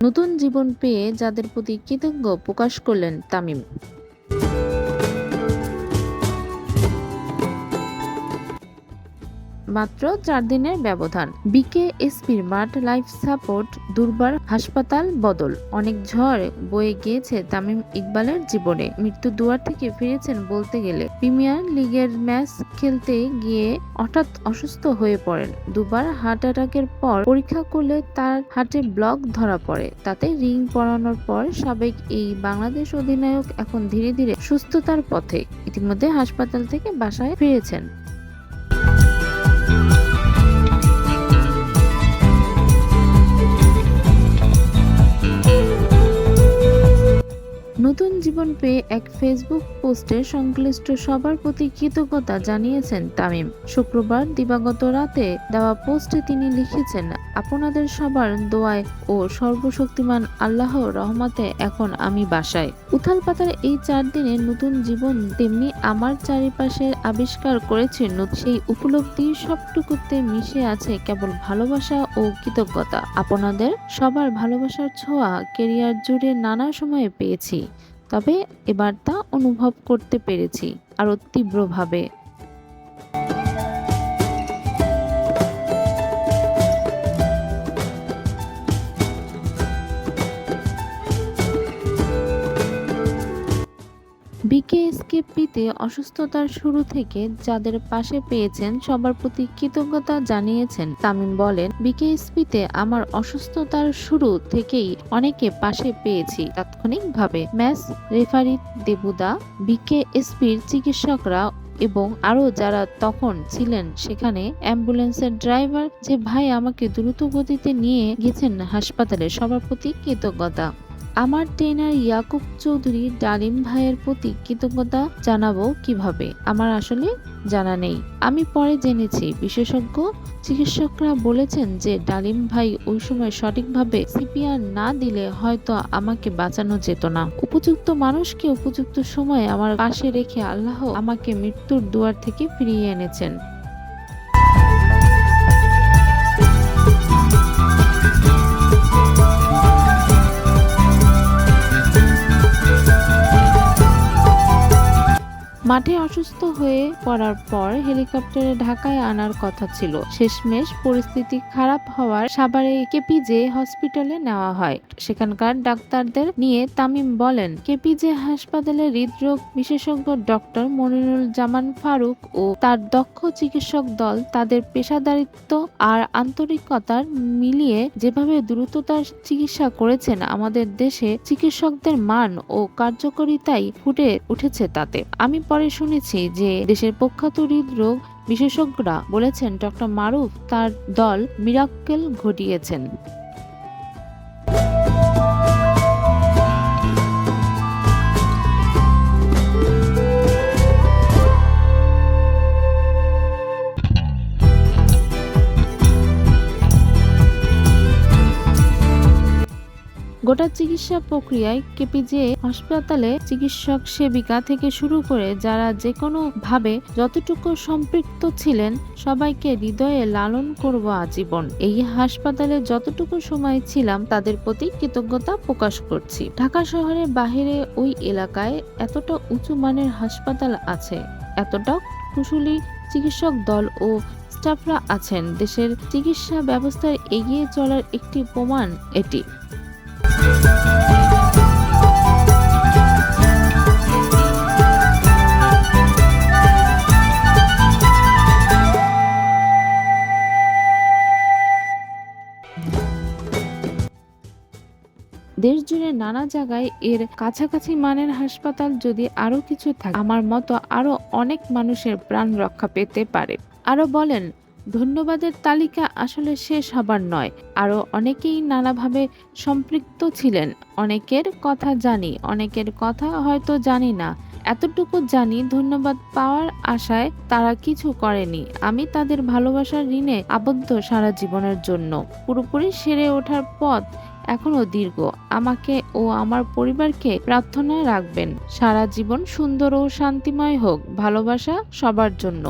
নতুন জীবন পেয়ে যাদের প্রতি কৃতজ্ঞ প্রকাশ করলেন তামিম। মাত্র 4 দিনের ব্যবধান, বিকেএসপির মাঠ লাইফ সাপোর্ট দুর্বার হাসপাতাল বদল। অনেক ঝড় বয়ে গিয়েছে তামিম ইকবালের জীবনে। মৃত্যুর দুয়ার থেকে ফিরেছেন বলতে গেলে। প্রিমিয়ার লিগের ম্যাচ খেলতে গিয়ে হঠাৎ অসুস্থ হয়ে পড়েন। দুবার হার্ট অ্যাটাকের পর পরীক্ষা করলে তার হার্টে ব্লক ধরা পড়ে। তাতে রিং পরানোর পর সাবেক এই বাংলাদেশ অধিনায়ক এখন ধীরে ধীরে সুস্থতার পথে। ইতিমধ্যে হাসপাতাল থেকে বাসায় ফিরেছেন। নতুন জীবন পেয়ে এক ফেসবুক পোস্টে সংশ্লিষ্ট সবার প্রতি কৃতজ্ঞতা জানিয়েছেন তামিম। শুক্রবার দিবাগত রাতে দেওয়া পোস্টে তিনি লিখেছেন, আপনাদের সবার দোয়ায় ও সর্বশক্তিমান আল্লাহর রহমতে এখন আমি বাসায়। উথাল পাতার এই 4 দিনে নতুন জীবন তেমনি আমার চারিপাশে আবিষ্কার করেছে সেই উপলব্ধি। সবটুকুতে মিশে আছে কেবল ভালোবাসা ও কৃতজ্ঞতা। আপনাদের সবার ভালোবাসার ছোঁয়া কেরিয়ার জুড়ে নানা সময়ে পেয়েছি, তবে এবার তা অনুভব করতে পেরেছি আরো তীব্রভাবে। বিকেএসপিতে অসুস্থতার শুরু থেকে যাদের পাশে পেয়েছেন সবার প্রতি কৃতজ্ঞতা জানিয়েছেন তামিম। বলেন, বিকেএসপিতে আমার অসুস্থতার শুরু থেকেই অনেকে পাশে পেয়েছি তাৎক্ষণিকভাবে। ম্যাচ রেফারি দেবুদা, বিকেএসপির চিকিৎসকরা এবং আরো যারা তখন ছিলেন সেখানে, অ্যাম্বুলেন্সের ড্রাইভার, যে ভাই আমাকে দ্রুত গতিতে নিয়ে গেছেন হাসপাতালে, সবার প্রতি কৃতজ্ঞতা। আমার ট্রেনার ইয়াকুব চৌধুরী ডালিম ভাইয়ের প্রতি কৃতজ্ঞতা জানাবো কিভাবে, আমার আসলে জানা নেই। আমি পরে জেনেছি বিশেষজ্ঞ চিকিৎসকরা বলেছেন যে ডালিম ভাই ওই সময় সঠিকভাবে সিপিআর না দিলে হয়তো আমাকে বাঁচানো যেত না। উপযুক্ত মানুষকে উপযুক্ত সময়ে আমার পাশে রেখে আল্লাহ আমাকে মৃত্যুর দুয়ার থেকে ফিরিয়ে এনেছেন। মাঠে অসুস্থ হয়ে পড়ার পর হেলিকপ্টারে ঢাকায় আনার কথা ছিল। শেষমেশ পরিস্থিতি খারাপ হওয়ার সাভারে কেপিজে হসপিটালে নেওয়া হয়। সেখানকার ডাক্তারদের নিয়ে তামিম বলেন, কেপিজে হাসপাতালে হৃদরোগ বিশেষজ্ঞ ডক্টর মনিরুল জামান ফারুক ও তার দক্ষ চিকিৎসক দল তাদের পেশাদারিত্ব আর আন্তরিকতার মিলিয়ে যেভাবে দ্রুততার চিকিৎসা করেছেন, আমাদের দেশে চিকিৎসকদের মান ও কার্যকারিতাই ফুটে উঠেছে তাতে। আমি পরে শুনেছি যে দেশের প্রখ্যাত হৃদরোগ বিশেষজ্ঞরা বলেছেন ডক্টর মারুফ তার দল মিরাক্কেল ঘটিয়েছেন। গোটা চিকিৎসা প্রক্রিয়ায় কেপিজে হাসপাতালে চিকিৎসক সেবিকা থেকে শুরু করে যারা যে কোনো ভাবে যতটুকু সম্পৃক্ত ছিলেন সবাইকে হৃদয়ে লালন করব আজীবন। এই হাসপাতালে যতটুকু সময় ছিলাম তাদের প্রতি কৃতজ্ঞতা প্রকাশ করছি। ঢাকা শহরের বাহিরে ওই এলাকায় এতটা উঁচু মানের হাসপাতাল আছে, এতটা কুশলী চিকিৎসক দল ও স্টাফরা আছেন, দেশের চিকিৎসা ব্যবস্থার এগিয়ে চলার একটি প্রমাণ এটি। দেশ জুড়ে নানা জায়গায় এর কাছাকাছি মানের হাসপাতাল যদি আরো কিছু থাকে, আমার মতো আরো অনেক মানুষের প্রাণ রক্ষা পেতে পারে। আরো বলেন, ধন্যবাদের তালিকা আসলে শেষ হবার নয়, আরো অনেকেই নানাভাবে সম্পৃক্ত ছিলেন। অনেকের কথা জানি, অনেকের কথা হয়তো জানি না। এতটুকু জানি, ধন্যবাদ পাওয়ার আশায় তারা কিছু করেনি। আমি তাদের ভালোবাসার ঋণে আবদ্ধ সারা জীবনের জন্য। পুরোপুরি সেরে ওঠার পথ এখনো দীর্ঘ। আমাকে ও আমার পরিবারকে প্রার্থনায় রাখবেন। সারা জীবন সুন্দর ও শান্তিময় হোক। ভালোবাসা সবার জন্য।